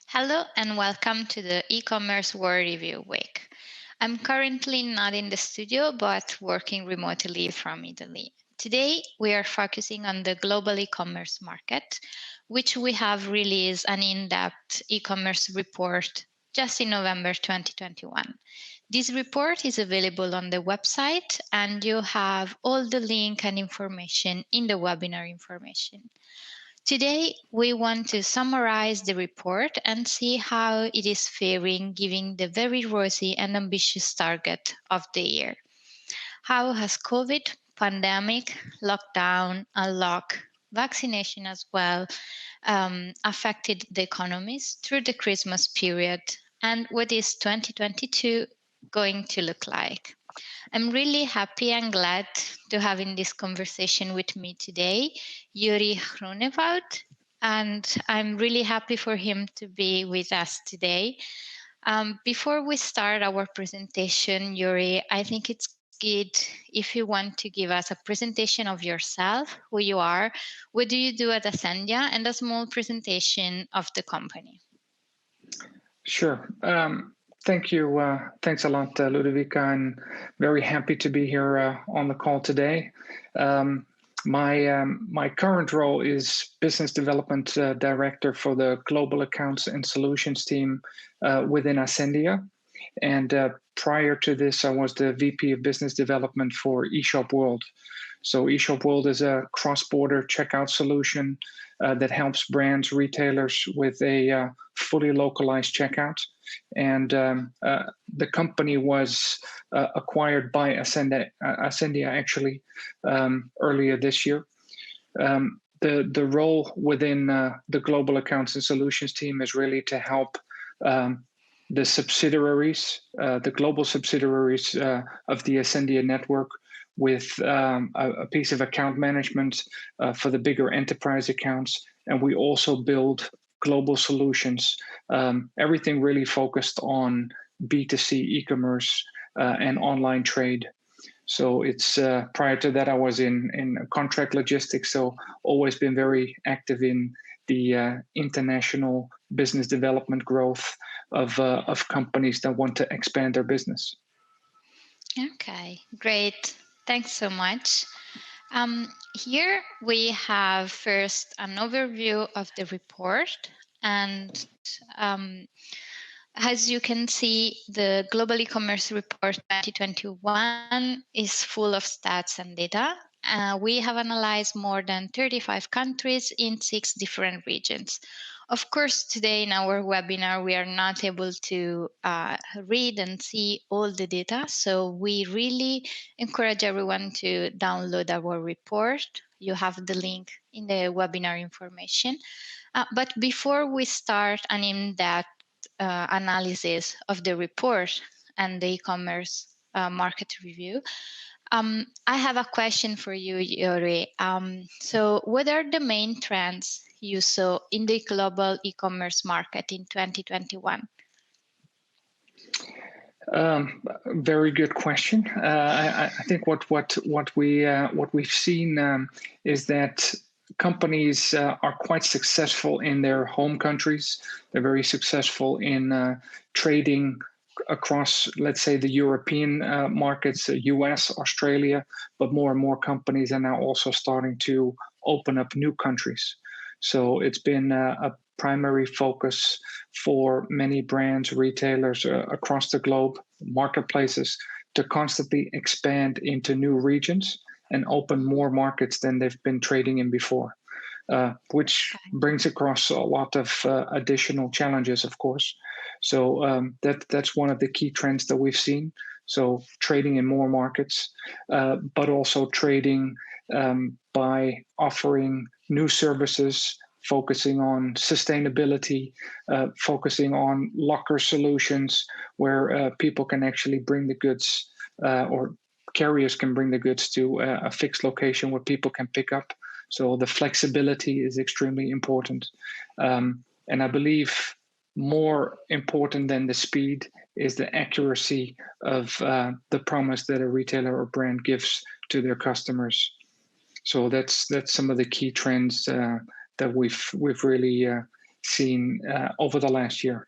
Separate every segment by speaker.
Speaker 1: Hello and welcome to the e-commerce World Review Week. I'm currently not in the studio but working remotely from Italy. Today we are focusing on the global e-commerce market, which we have released an in-depth e-commerce report just in November 2021. This report is available on the website and you have all the link and information in the webinar information. Today, we want to summarize the report and see how it is faring given the very rosy and ambitious target of the year. How has COVID, pandemic, lockdown, unlock, vaccination as well affected the economies through the Christmas period? And what is 2022 going to look like? I'm really happy and glad to have in this conversation with me today, Joeri Groenewoud, and I'm really happy for him to be with us today. Before we start our presentation, Joeri, I think it's good if you want to give us a presentation of yourself, who you are, what do you do at Asendia, and a small presentation of the company.
Speaker 2: Sure. Thank you. Thanks a lot, Ludovica. I'm very happy to be here on the call today. My current role is Business Development Director for the Global Accounts and Solutions team within Asendia. And prior to this, I was the VP of Business Development for eShop World. So eShop World is a cross-border checkout solution that helps brands, retailers with a fully localized checkout. And the company was acquired by Asendia actually earlier this year. The role within the Global Accounts and Solutions team is really to help the subsidiaries, the global subsidiaries of the Asendia network with a piece of account management for the bigger enterprise accounts. And we also build global solutions, everything really focused on B2C e-commerce and online trade. So it's prior to that, I was in contract logistics, so always been very active in the international business development growth of companies that want to expand their business.
Speaker 1: Okay, great. Thanks so much. Here we have first an overview of the report, and as you can see, the Global E-commerce Report 2021 is full of stats and data. We have analyzed more than 35 countries in 6 different regions. Of course, today in our webinar, we are not able to read and see all the data. So we really encourage everyone to download our report. You have the link in the webinar information. But before we start an in-depth analysis of the report and the e-commerce market review, I have a question for you, Joeri. So what are the main trends you saw in the global e-commerce market in 2021?
Speaker 2: Very good question. I think what we've seen is that companies are quite successful in their home countries. They're very successful in trading across, let's say, the European markets, US, Australia, but more and more companies are now also starting to open up new countries. So it's been a primary focus for many brands, retailers across the globe, marketplaces, to constantly expand into new regions and open more markets than they've been trading in before, which brings across a lot of additional challenges, of course. So that's one of the key trends that we've seen. So trading in more markets, but also trading by offering new services, focusing on sustainability, focusing on locker solutions where people can actually bring the goods or carriers can bring the goods to a fixed location where people can pick up. So the flexibility is extremely important. And I believe more important than the speed is the accuracy of the promise that a retailer or brand gives to their customers. So that's some of the key trends that we've really seen over the last year.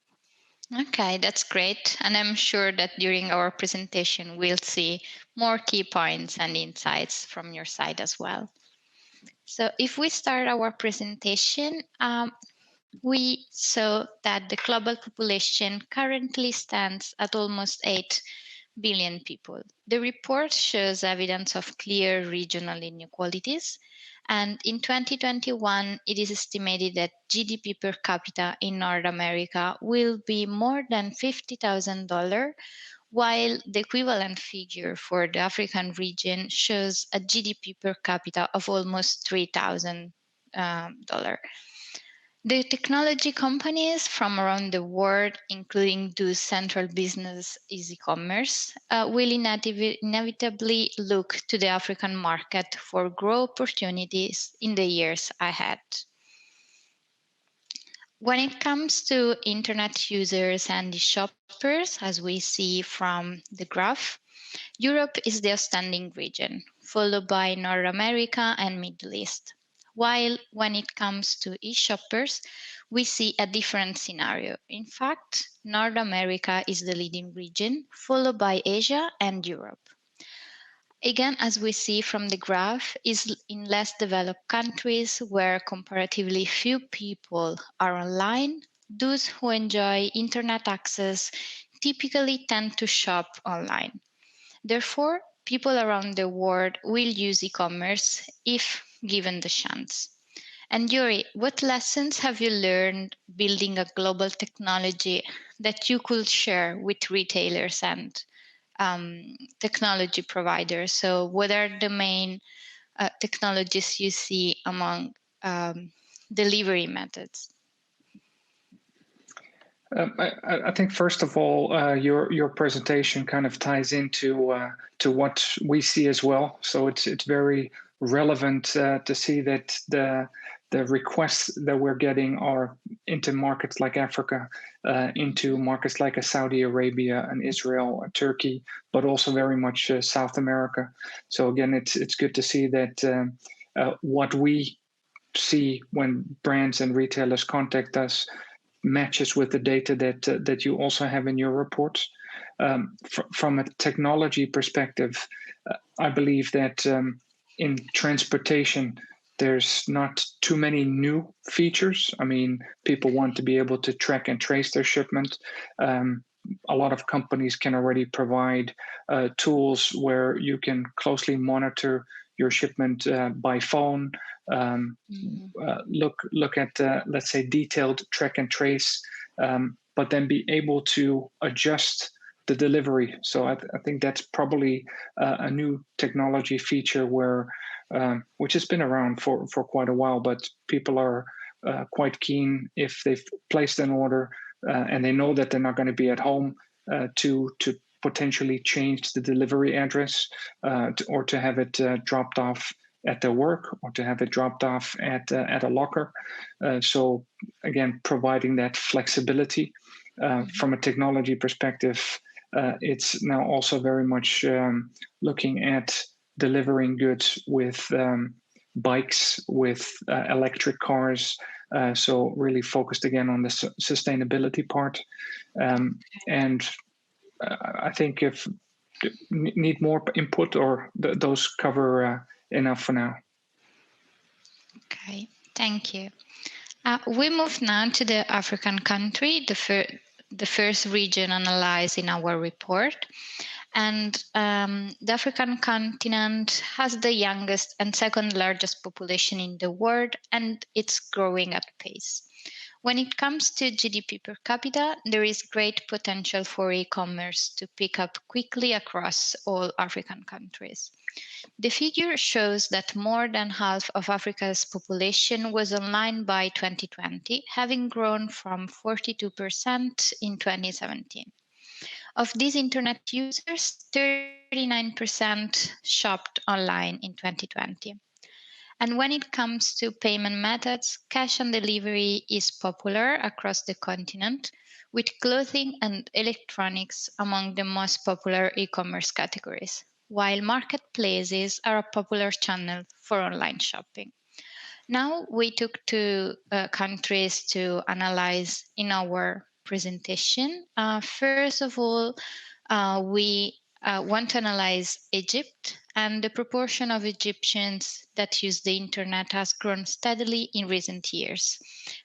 Speaker 1: Okay, that's great. And I'm sure that during our presentation, we'll see more key points and insights from your side as well. So if we start our presentation, we saw that the global population currently stands at almost 8 billion people. The report shows evidence of clear regional inequalities. And in 2021, it is estimated that GDP per capita in North America will be more than $50,000, while the equivalent figure for the African region shows a GDP per capita of almost $3,000. The technology companies from around the world, including those central business is e-commerce, will inevitably look to the African market for growth opportunities in the years ahead. When it comes to internet users and shoppers, as we see from the graph, Europe is the outstanding region, followed by North America and Middle East. While when it comes to e-shoppers, we see a different scenario. In fact, North America is the leading region, followed by Asia and Europe. Again, as we see from the graph, is in less developed countries where comparatively few people are online, those who enjoy internet access typically tend to shop online. Therefore, people around the world will use e-commerce if given the chance. And Joeri, what lessons have you learned building a global technology that you could share with retailers and technology providers? So what are the main technologies you see among delivery methods?
Speaker 2: I think first of all, your presentation kind of ties into to what we see as well. So it's very relevant to see that the requests that we're getting are into markets like Africa, into markets like Saudi Arabia and Israel and Turkey, but also very much South America. So again, it's good to see that what we see when brands and retailers contact us matches with the data that you also have in your reports. From a technology perspective, I believe that in transportation, there's not too many new features. I mean, people want to be able to track and trace their shipment. A lot of companies can already provide tools where you can closely monitor your shipment by phone. Look at let's say detailed track and trace, but then be able to adjust the delivery. So I think that's probably a new technology feature where which has been around for quite a while, but people are quite keen if they've placed an order and they know that they're not going to be at home to potentially change the delivery address or to have it dropped off at their work or to have it dropped off at a locker. So again, providing that flexibility from a technology perspective, it's now also very much looking at delivering goods with bikes, with electric cars. So really focused again on the sustainability part. And I think if need more input or those cover enough for now.
Speaker 1: Okay, thank you. We move now to the African country, the first region analyzed in our report. And the African continent has the youngest and second largest population in the world, and it's growing at pace. When it comes to GDP per capita, there is great potential for e-commerce to pick up quickly across all African countries. The figure shows that more than half of Africa's population was online by 2020, having grown from 42% in 2017. Of these internet users, 39% shopped online in 2020. And when it comes to payment methods, cash on delivery is popular across the continent, with clothing and electronics among the most popular e-commerce categories, while marketplaces are a popular channel for online shopping. Now we took two countries to analyze in our presentation. First of all, we want to analyze Egypt, and the proportion of Egyptians that use the internet has grown steadily in recent years,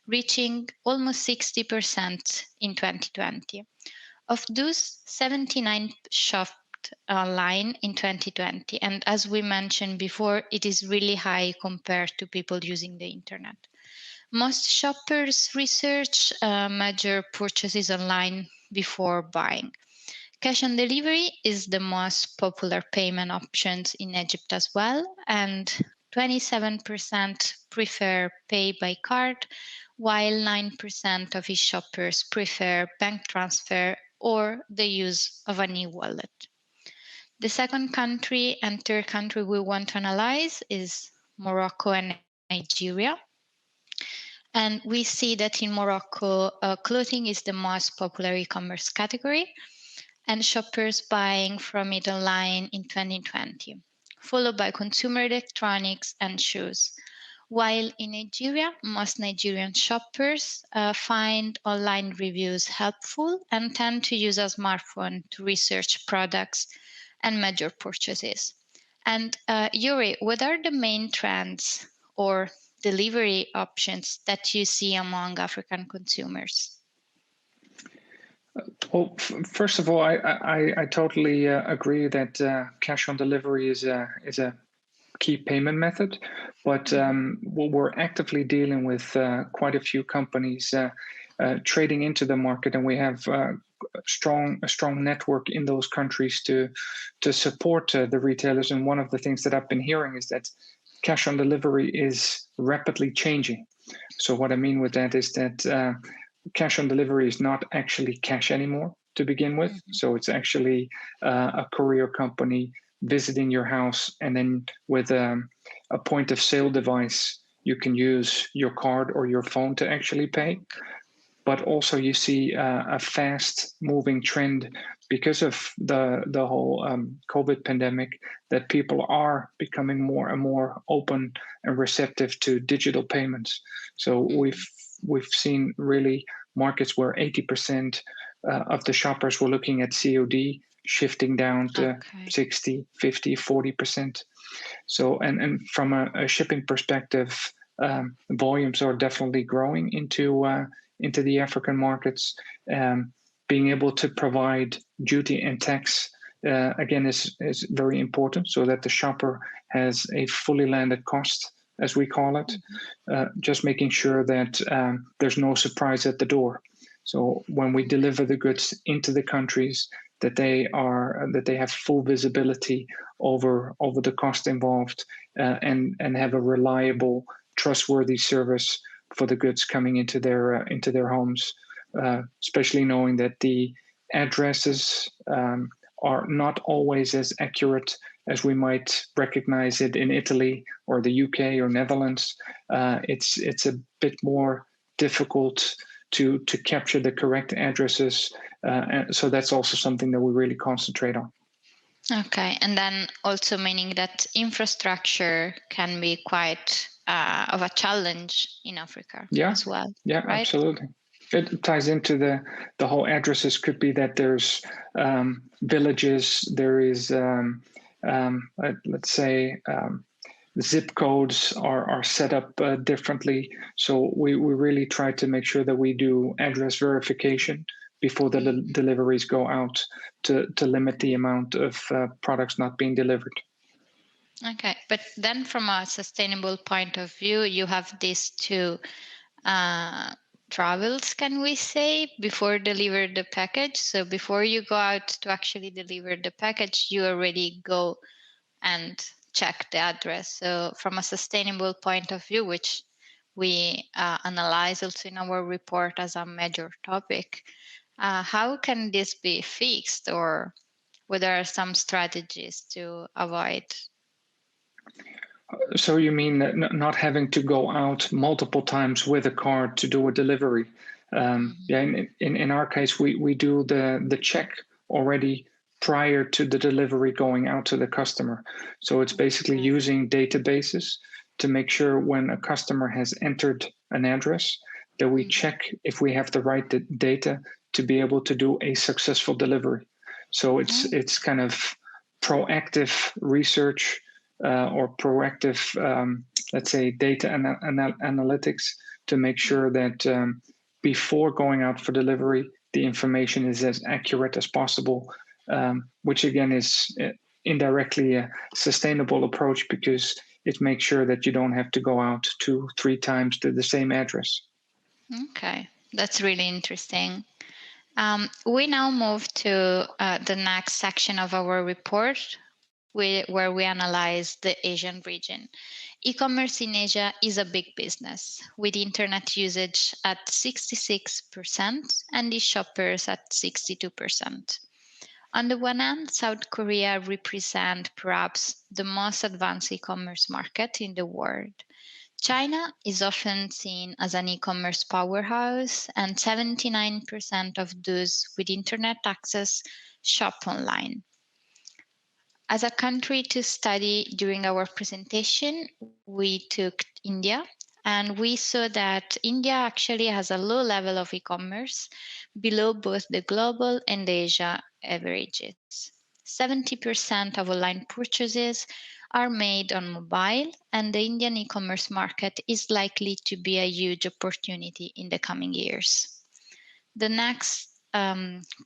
Speaker 1: reaching almost 60% in 2020. Of those, 79 shopped online in 2020. And as we mentioned before, it is really high compared to people using the internet. Most shoppers research major purchases online before buying. Cash on delivery is the most popular payment options in Egypt as well, and 27% prefer pay by card, while 9% of its shoppers prefer bank transfer or the use of an e-wallet. The second country and third country we want to analyze is Morocco and Nigeria. And we see that in Morocco, clothing is the most popular e-commerce category, and shoppers buying from it online in 2020, followed by consumer electronics and shoes. While in Nigeria, most Nigerian shoppers find online reviews helpful and tend to use a smartphone to research products and major purchases. And Joeri, what are the main trends or delivery options that you see among African consumers?
Speaker 2: Well, first of all, I totally agree that cash on delivery is a key payment method, but we're actively dealing with quite a few companies trading into the market, and we have a strong network in those countries to support the retailers. And one of the things that I've been hearing is that cash on delivery is rapidly changing. So what I mean with that is that cash on delivery is not actually cash anymore to begin with. So it's actually a courier company visiting your house, and then with a point of sale device, you can use your card or your phone to actually pay. But also you see a fast moving trend because of the whole COVID pandemic, that people are becoming more and more open and receptive to digital payments. So we've seen really markets where 80% of the shoppers were looking at COD, shifting down to 60, 50, 40%. So, and from a shipping perspective, volumes are definitely growing into the African markets. Being able to provide duty and tax again is very important, so that the shopper has a fully landed cost, as we call it. Just making sure that there's no surprise at the door. So when we deliver the goods into the countries, that they have full visibility over the cost involved, and have a reliable, trustworthy service for the goods coming into their homes. Especially knowing that the addresses are not always as accurate as we might recognize it in Italy or the UK or Netherlands. It's a bit more difficult to capture the correct addresses. And so that's also something that we really concentrate on.
Speaker 1: Okay, and then also meaning that infrastructure can be quite of a challenge in Africa as well.
Speaker 2: Yeah, right? Absolutely. It ties into the whole addresses. Could be that there's villages, there is, let's say, zip codes are set up differently. So we really try to make sure that we do address verification before the deliveries go out to limit the amount of products not being delivered.
Speaker 1: Okay, but then from a sustainable point of view, you have these two travels, can we say, before deliver the package. So before you go out to actually deliver the package, you already go and check the address. So from a sustainable point of view, which we analyze also in our report as a major topic, how can this be fixed, or what are some strategies to avoid?
Speaker 2: So you mean not having to go out multiple times with a card to do a delivery? Yeah, in our case, we do the check already prior to the delivery going out to the customer. So it's basically using databases to make sure when a customer has entered an address that we check if we have the right data to be able to do a successful delivery. So it's kind of proactive research or proactive, let's say, data analytics to make sure that before going out for delivery, the information is as accurate as possible, which again is indirectly a sustainable approach because it makes sure that you don't have to go out 2-3 times to the same address.
Speaker 1: Okay, that's really interesting. We now move to the next section of our report, where we analyze the Asian region. E-commerce in Asia is a big business, with internet usage at 66% and e-shoppers at 62%. On the one hand, South Korea represents perhaps the most advanced e-commerce market in the world. China is often seen as an e-commerce powerhouse, and 79% of those with internet access shop online. As a country to study during our presentation, we took India, and we saw that India actually has a low level of e-commerce, below both the global and Asia averages. 70% of online purchases are made on mobile, and the Indian e-commerce market is likely to be a huge opportunity in the coming years. The next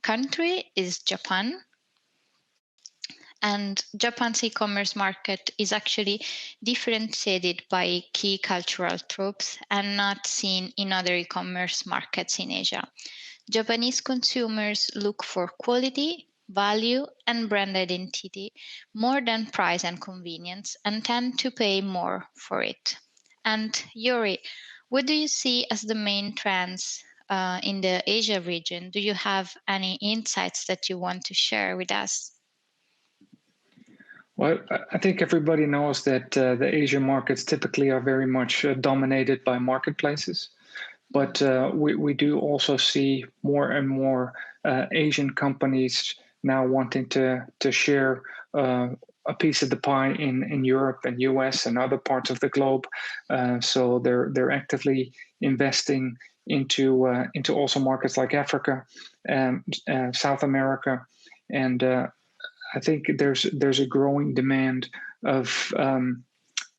Speaker 1: country is Japan. And Japan's e-commerce market is actually differentiated by key cultural tropes and not seen in other e-commerce markets in Asia. Japanese consumers look for quality, value, and brand identity more than price and convenience, and tend to pay more for it. And Joeri, what do you see as the main trends in the Asia region? Do you have any insights that you want to share with us?
Speaker 2: Well, I think everybody knows that the Asian markets typically are very much dominated by marketplaces. But we do also see more and more Asian companies now wanting to share a piece of the pie in Europe and US and other parts of the globe. So they're actively investing into also markets like Africa and South America, and I think there's a growing demand of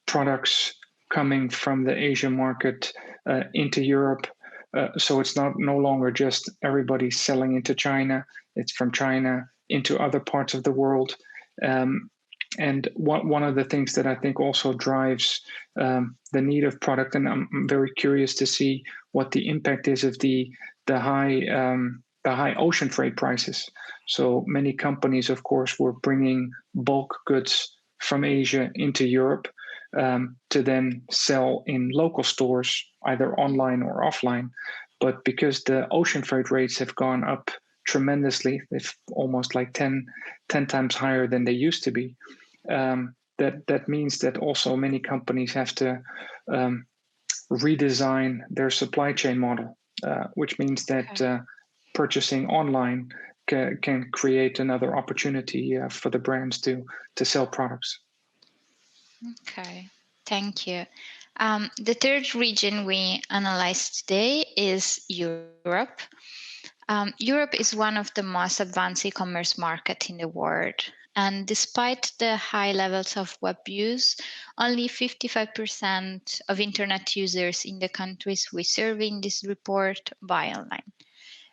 Speaker 2: products coming from the Asian market into Europe. So it's no longer just everybody selling into China. It's from China into other parts of the world. And one of the things that I think also drives the need of product, and I'm very curious to see what the impact is of the high ocean freight prices. So many companies, of course, were bringing bulk goods from Asia into Europe to then sell in local stores, either online or offline. But because the ocean freight rates have gone up tremendously, they've almost like 10 times higher than they used to be. That means that also many companies have to redesign their supply chain model, which means that purchasing online can create another opportunity for the brands to sell products.
Speaker 1: Okay, thank you. The third region we analyzed today is Europe. Europe is one of the most advanced e-commerce markets in the world. And despite the high levels of web use, only 55% of internet users in the countries we serve in this report buy online.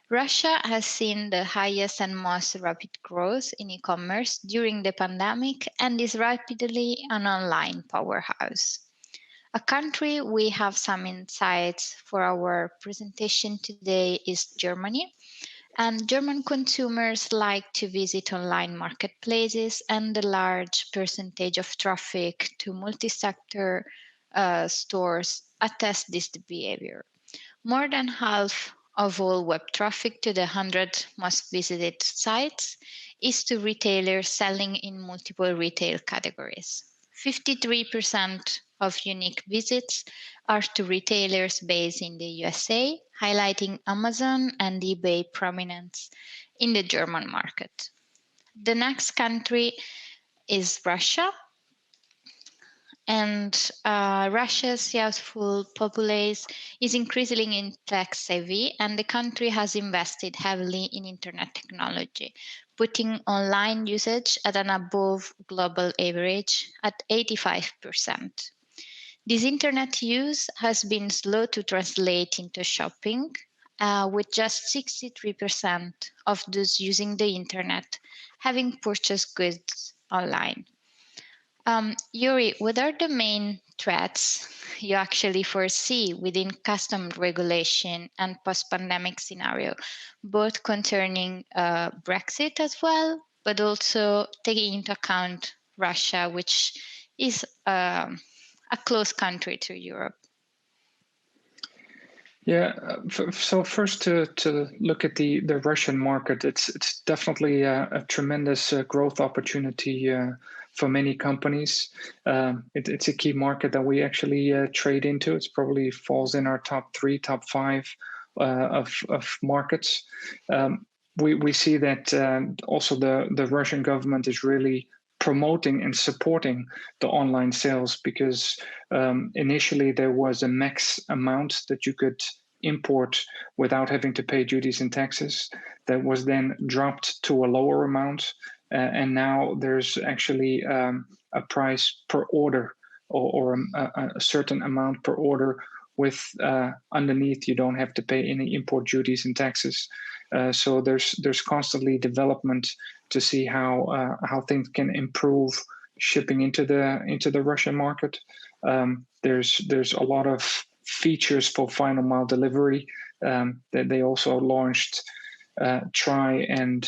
Speaker 1: Russia has seen the highest and most rapid growth in e-commerce during the pandemic and is rapidly an online powerhouse. A country we have some insights for our presentation today is Germany. And German consumers like to visit online marketplaces, and the large percentage of traffic to multi-sector stores attest this behavior. More than half of all web traffic to the 100 most visited sites is to retailers selling in multiple retail categories. 53% of unique visits are to retailers based in the USA, highlighting Amazon and eBay prominence in the German market. The next country is Russia. And Russia's youthful populace is increasingly tech savvy, and the country has invested heavily in internet technology, putting online usage at an above global average at 85%. This internet use has been slow to translate into shopping, with just 63% of those using the internet having purchased goods online. Joeri, what are the main threats you actually foresee within custom regulation and post-pandemic scenario, both concerning Brexit as well, but also taking into account Russia, which is a close country to Europe?
Speaker 2: Yeah, so first to look at the Russian market, it's definitely a tremendous growth opportunity for many companies. It's a key market that we actually trade into. It's probably falls in our top 3, top 5 of markets. We see that also the Russian government is really promoting and supporting the online sales because initially there was a max amount that you could import without having to pay duties and taxes. That was then dropped to a lower amount, and now there's actually a price per order or a certain amount per order. With underneath, you don't have to pay any import duties and taxes. So there's constantly development to see how things can improve shipping into the Russian market. There's a lot of features for final mile delivery that they also launched. Try and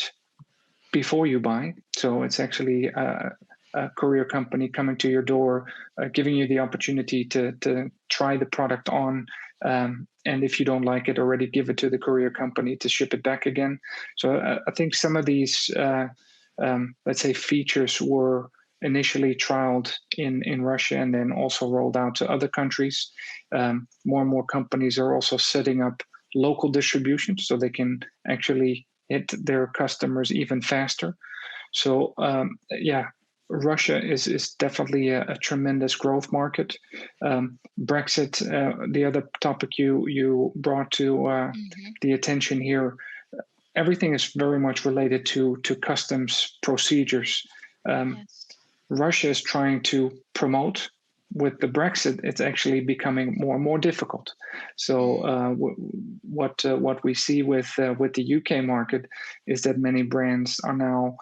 Speaker 2: before you buy, so it's actually a courier company coming to your door, giving you the opportunity to try the product on. And if you don't like it, already give it to the courier company to ship it back again. So I think some of these, let's say, features were initially trialed in Russia and then also rolled out to other countries. More and more companies are also setting up local distribution so they can actually hit their customers even faster. So yeah, Russia is definitely a tremendous growth market. Brexit, the other topic you brought to the attention here, everything is very much related to customs procedures.
Speaker 1: Yes.
Speaker 2: Russia is trying to promote. With the Brexit, it's actually becoming more and more difficult. So what we see with the UK market is that many brands are now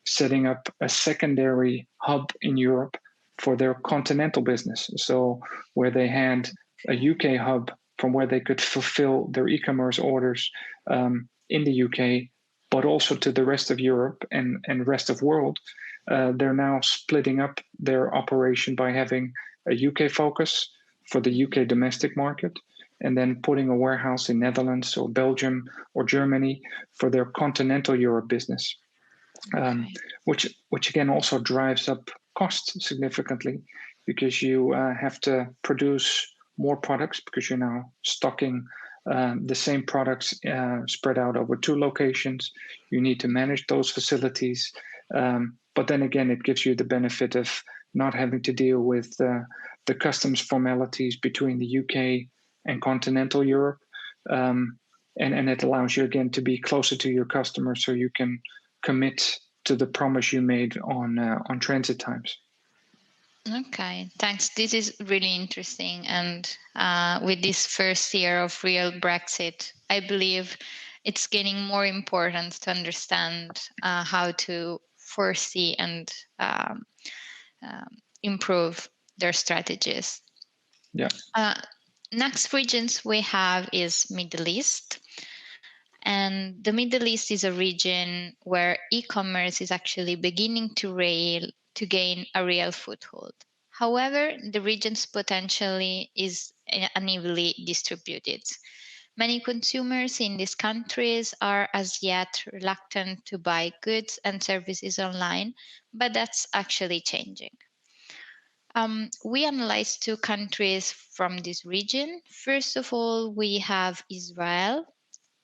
Speaker 2: setting up a secondary hub in Europe for their continental business. So where they had a UK hub from where they could fulfill their e-commerce orders in the UK, but also to the rest of Europe and rest of world. They're now splitting up their operation by having a UK focus for the UK domestic market, and then putting a warehouse in Netherlands or Belgium or Germany for their continental Europe business, which again also drives up costs significantly because you have to produce more products because you're now stocking the same products spread out over 2 locations. You need to manage those facilities. But then again, it gives you the benefit of not having to deal with the customs formalities between the UK and continental Europe. And it allows you again to be closer to your customer so you can commit to the promise you made on transit times.
Speaker 1: Okay, thanks. This is really interesting. And with this first year of real Brexit, I believe it's gaining more importance to understand how to foresee and improve their strategies.
Speaker 2: Yeah.
Speaker 1: Next regions we have is Middle East. And the Middle East is a region where e-commerce is actually beginning to gain a real foothold. However, the region's potentially is unevenly distributed. Many consumers in these countries are as yet reluctant to buy goods and services online, but that's actually changing. We analyzed 2 countries from this region. First of all, we have Israel,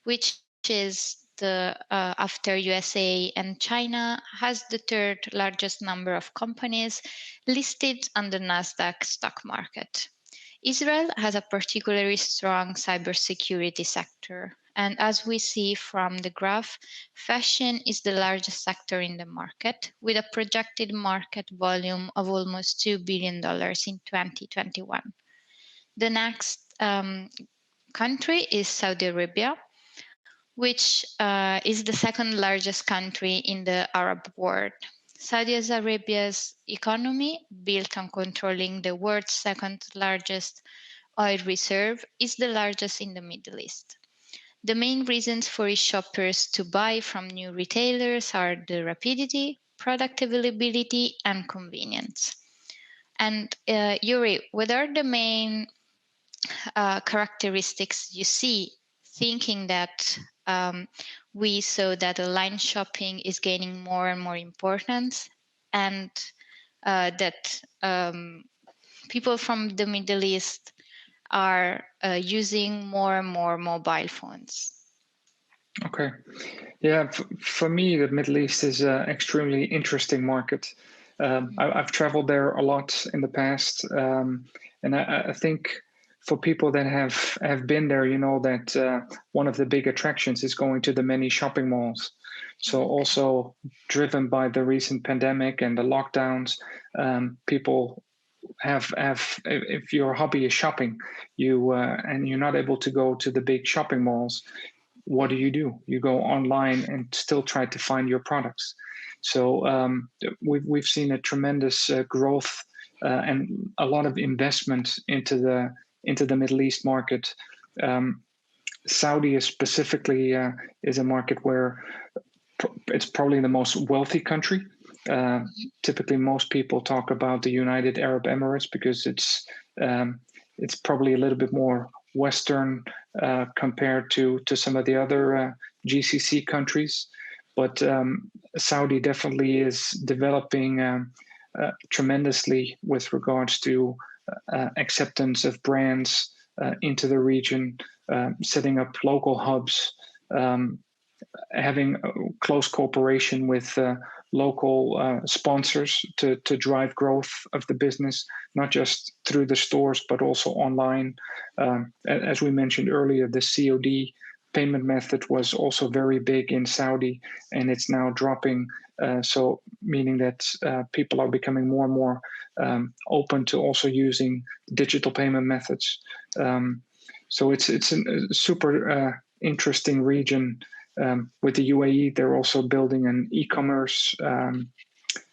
Speaker 1: which is after USA and China, has the third largest number of companies listed on the Nasdaq stock market. Israel has a particularly strong cybersecurity sector. And as we see from the graph, fashion is the largest sector in the market, with a projected market volume of almost $2 billion in 2021. The next country is Saudi Arabia, which is the second largest country in the Arab world. Saudi Arabia's economy, built on controlling the world's second largest oil reserve, is the largest in the Middle East. The main reasons for its shoppers to buy from new retailers are the rapidity, product availability, and convenience. And Joeri, what are the main characteristics you see, thinking that we saw that online shopping is gaining more and more importance, and that people from the Middle East are using more and more mobile phones?
Speaker 2: Okay. Yeah, for me, the Middle East is an extremely interesting market. I've traveled there a lot in the past, and I think for people that have been there, you know that one of the big attractions is going to the many shopping malls. So also driven by the recent pandemic and the lockdowns, people have if your hobby is shopping, and you're not able to go to the big shopping malls, what do? You go online and still try to find your products. So we've seen a tremendous growth and a lot of investment into the Middle East market. Saudi is specifically is a market where it's probably the most wealthy country. Typically, most people talk about the United Arab Emirates because it's probably a little bit more Western compared to some of the other GCC countries. But Saudi definitely is developing tremendously with regards to acceptance of brands into the region, setting up local hubs, having close cooperation with local sponsors to drive growth of the business, not just through the stores, but also online. As we mentioned earlier, the COD payment method was also very big in Saudi, and it's now dropping. So meaning that people are becoming more and more open to also using digital payment methods. So it's a super interesting region. With the UAE, they're also building an e-commerce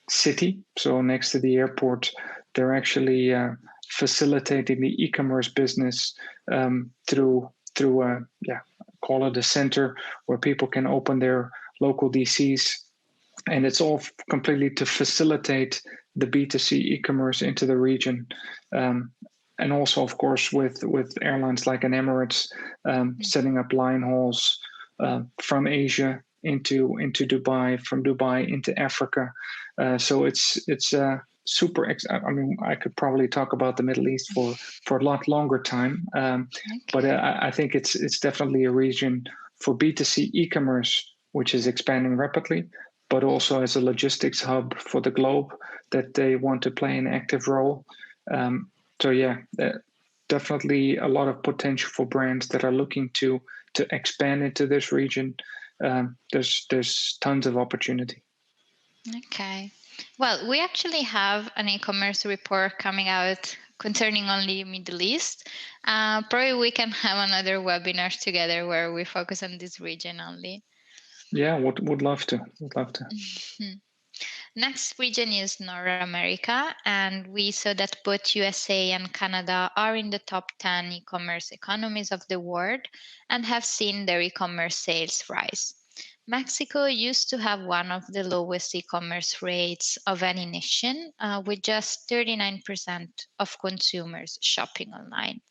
Speaker 2: city. So next to the airport, they're actually facilitating the e-commerce business through call it a center where people can open their local DCs. And it's all completely to facilitate the B2C e-commerce into the region. And also, of course, with airlines like an Emirates setting up line hauls from Asia into Dubai, from Dubai into Africa. So it's super. I mean, I could probably talk about the Middle East for a lot longer time, but I think it's definitely a region for B2C e-commerce, which is expanding rapidly, but also as a logistics hub for the globe that they want to play an active role. So yeah, definitely a lot of potential for brands that are looking to expand into this region. There's tons of opportunity.
Speaker 1: Okay. Well, we actually have an e-commerce report coming out concerning only Middle East. Probably we can have another webinar together where we focus on this region only.
Speaker 2: Yeah, would love to.
Speaker 1: Next region is North America, and we saw that both USA and Canada are in the top 10 e-commerce economies of the world and have seen their e-commerce sales rise. Mexico used to have one of the lowest e-commerce rates of any nation, with just 39% of consumers shopping online.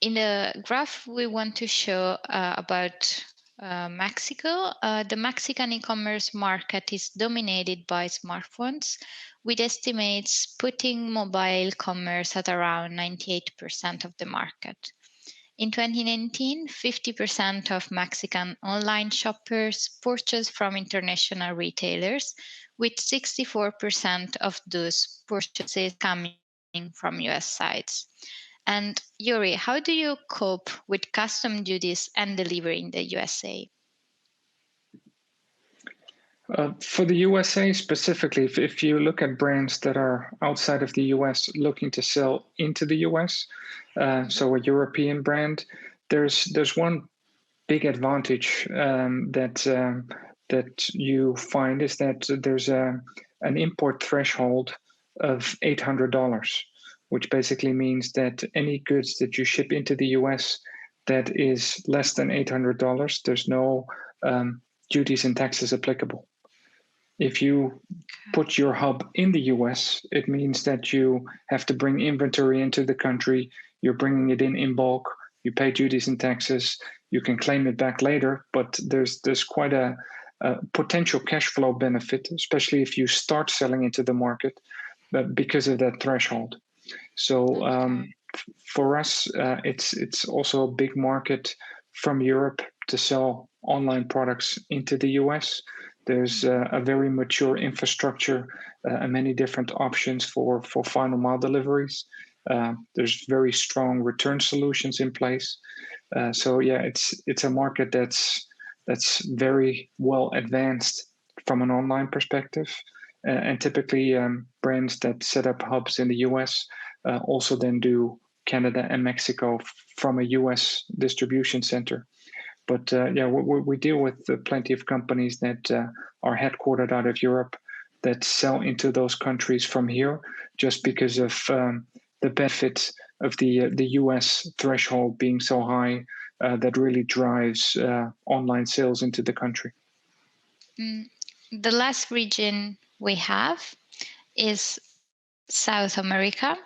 Speaker 1: In the graph, we want to show about Mexico. The Mexican e-commerce market is dominated by smartphones, with estimates putting mobile commerce at around 98% of the market. In 2019, 50% of Mexican online shoppers purchased from international retailers, with 64% of those purchases coming from US sites. And Joeri, how do you cope with custom duties and delivery in the USA?
Speaker 2: For the USA specifically, if you look at brands that are outside of the US looking to sell into the US, so a European brand, there's one big advantage that you find is that there's an import threshold of $800, which basically means that any goods that you ship into the US that is less than $800, there's no duties and taxes applicable. If you put your hub in the US, it means that you have to bring inventory into the country. You're bringing it in bulk. You pay duties and taxes. You can claim it back later, but there's quite a potential cash flow benefit, especially if you start selling into the market, because of that threshold. So for us, it's also a big market from Europe to sell online products into the US. There's a very mature infrastructure and many different options for final mile deliveries. There's very strong return solutions in place. So yeah, it's a market that's very well advanced from an online perspective. And typically brands that set up hubs in the US also then do Canada and Mexico from a US distribution center. But yeah, we deal with plenty of companies that are headquartered out of Europe that sell into those countries from here, just because of the benefits of the US threshold being so high that really drives online sales into the country.
Speaker 1: The last region we have is South America.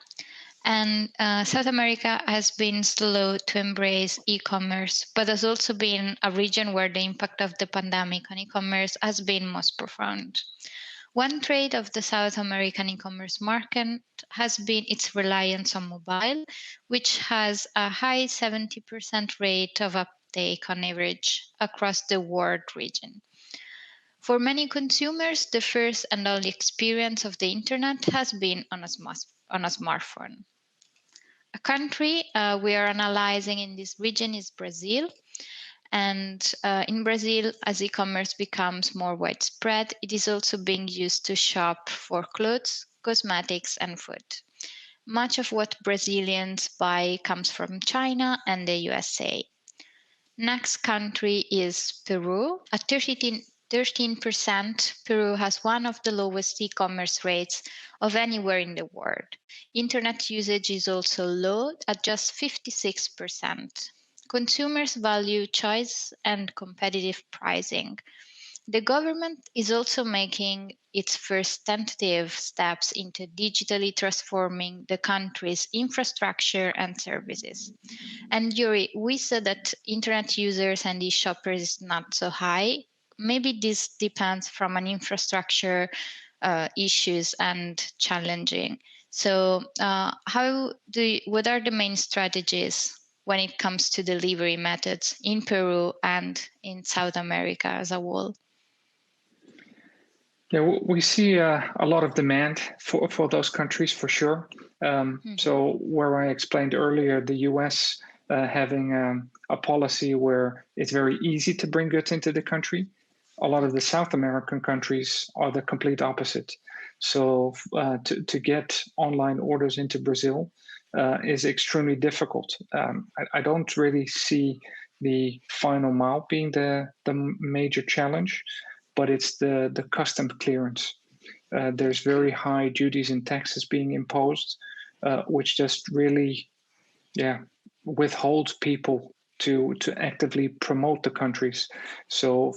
Speaker 1: And South America has been slow to embrace e-commerce, but has also been a region where the impact of the pandemic on e-commerce has been most profound. One trait of the South American e-commerce market has been its reliance on mobile, which has a high 70% rate of uptake on average across the world region. For many consumers, the first and only experience of the internet has been on a smartphone. A country we are analyzing in this region is Brazil. And in Brazil, as e-commerce becomes more widespread, it is also being used to shop for clothes, cosmetics, and food. Much of what Brazilians buy comes from China and the USA. Next country is Peru. At 13%, Peru has one of the lowest e-commerce rates of anywhere in the world. Internet usage is also low at just 56%. Consumers value choice and competitive pricing. The government is also making its first tentative steps into digitally transforming the country's infrastructure and services. And Joeri, we said that internet users and e-shoppers is not so high. Maybe this depends from an infrastructure issues and challenging. So what are the main strategies when it comes to delivery methods in Peru and in South America as a whole?
Speaker 2: Yeah, we see a lot of demand for those countries for sure. So where I explained earlier, the US having a policy where it's very easy to bring goods into the country, a lot of the South American countries are the complete opposite. So to get online orders into Brazil is extremely difficult. I don't really see the final mile being the major challenge, but it's the custom clearance. There's very high duties and taxes being imposed, which just really, withholds people to actively promote the countries. So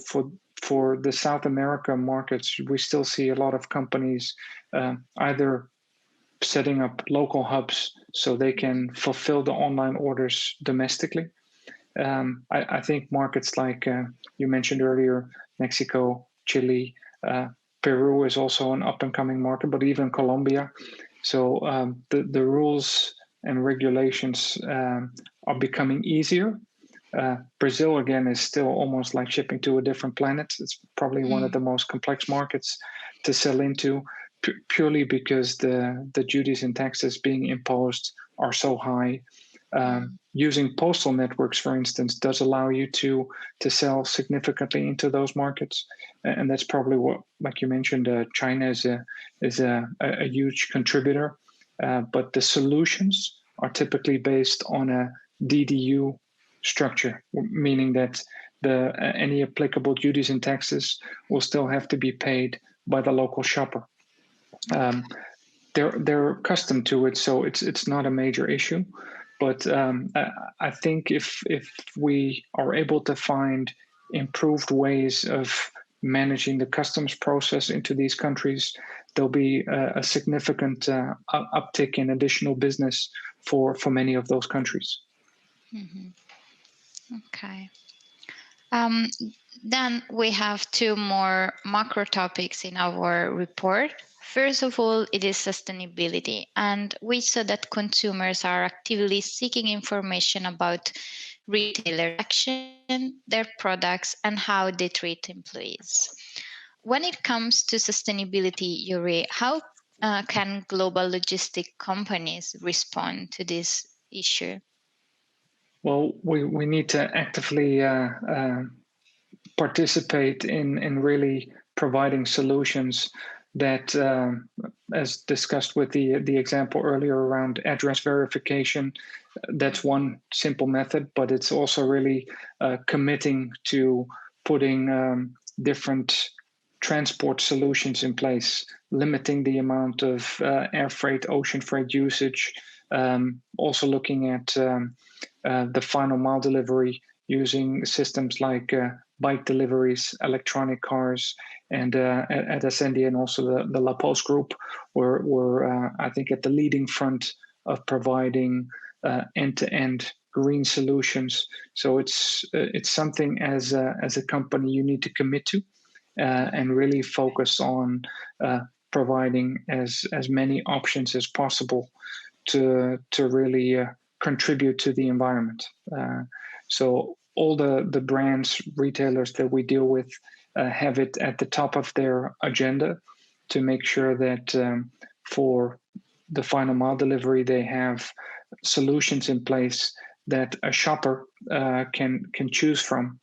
Speaker 2: for the South America markets, we still see a lot of companies either setting up local hubs so they can fulfill the online orders domestically. I think markets like you mentioned earlier, Mexico, Chile, Peru is also an up-and-coming market, but even Colombia. So the rules and regulations are becoming easier. Brazil, again, is still almost like shipping to a different planet. It's probably one of the most complex markets to sell into, purely because the duties and taxes being imposed are so high. Using postal networks, for instance, does allow you to sell significantly into those markets, and that's probably what, like you mentioned, China is a huge contributor. But the solutions are typically based on a DDU structure, meaning that any applicable duties and taxes will still have to be paid by the local shopper. They're accustomed to it, so it's not a major issue. But I think if we are able to find improved ways of managing the customs process into these countries, there'll be a significant uptick in additional business for many of those countries.
Speaker 1: Okay. Then we have two more macro topics in our report. First of all, it is sustainability. And we saw that consumers are actively seeking information about retailer action, their products, and how they treat employees. When it comes to sustainability, Joeri, how can global logistic companies respond to this issue?
Speaker 2: Well, we need to actively participate in really providing solutions that, as discussed with the example earlier around address verification, that's one simple method, but it's also really committing to putting different transport solutions in place, limiting the amount of air freight, ocean freight usage, also looking at the final mile delivery using systems like bike deliveries, electronic cars, and at Asendia and also the La Poste group, we're I think at the leading front of providing end-to-end green solutions. So it's something as a company you need to commit to and really focus on providing as many options as possible to really contribute to the environment. So all the brands, retailers that we deal with have it at the top of their agenda to make sure that for the final mile delivery, they have solutions in place that a shopper can choose from.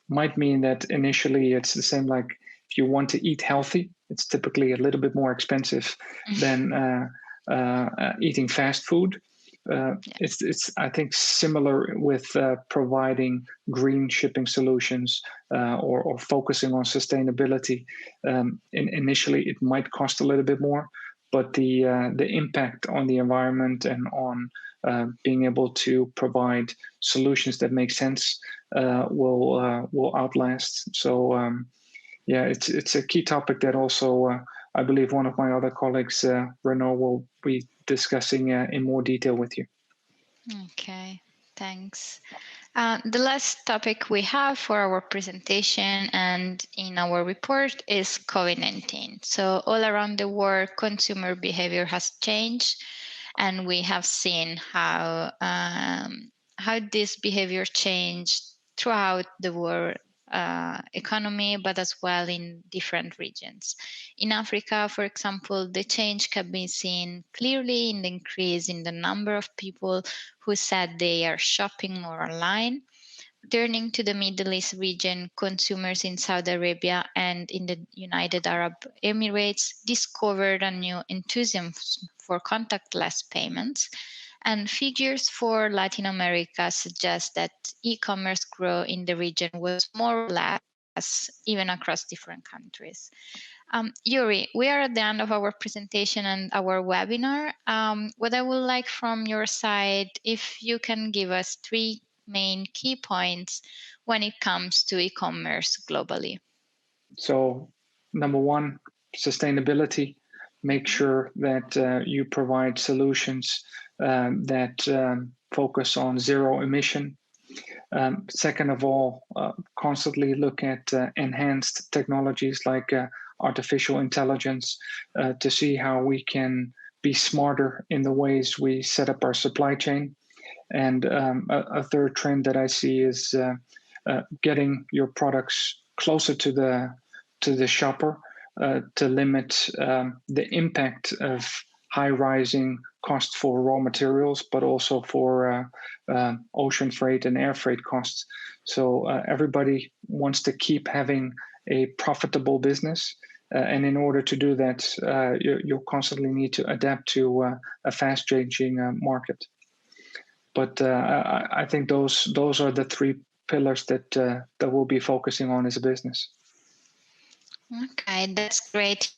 Speaker 2: Might mean that initially it's the same, like if you want to eat healthy, it's typically a little bit more expensive than eating fast food. It's I think similar with providing green shipping solutions or focusing on sustainability. Initially, it might cost a little bit more, but the impact on the environment and on being able to provide solutions that make sense will outlast. So yeah, it's a key topic that also I believe one of my other colleagues, Renaud, will be discussing in more detail with you.
Speaker 1: Okay, thanks. The last topic we have for our presentation and in our report is COVID-19. So all around the world, consumer behavior has changed, and we have seen how this behavior changed throughout the world economy, but as well in different regions. In Africa, for example, the change can be seen clearly in the increase in the number of people who said they are shopping more online. Turning to the Middle East region, consumers in Saudi Arabia and in the United Arab Emirates discovered a new enthusiasm for contactless payments. And figures for Latin America suggest that e-commerce growth in the region was more or less even across different countries. Joeri, we are at the end of our presentation and our webinar. What I would like from your side, if you can give us 3 main key points when it comes to e-commerce globally.
Speaker 2: So, number one, sustainability. Make sure that you provide solutions that focus on zero emission. Second of all, constantly look at enhanced technologies like artificial intelligence to see how we can be smarter in the ways we set up our supply chain. And a third trend that I see is getting your products closer to the shopper to limit the impact of high rising costs for raw materials, but also for ocean freight and air freight costs. So everybody wants to keep having a profitable business. And in order to do that, you'll constantly need to adapt to a fast changing market. But I think those are the three pillars that we'll be focusing on as a business.
Speaker 1: Okay, that's great,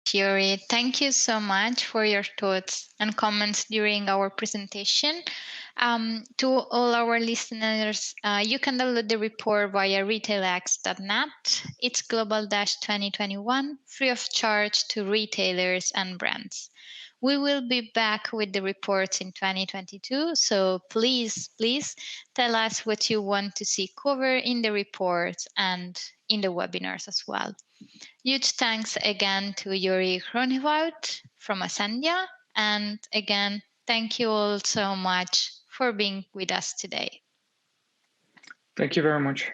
Speaker 1: Joeri. Thank you so much for your thoughts and comments during our presentation. To all our listeners, you can download the report via RetailX.net. It's Global-2021, free of charge to retailers and brands. We will be back with the reports in 2022, so please tell us what you want to see covered in the reports and in the webinars as well. Huge thanks again to Joeri Groenewoud from Asendia, and again, thank you all so much for being with us today.
Speaker 2: Thank you very much.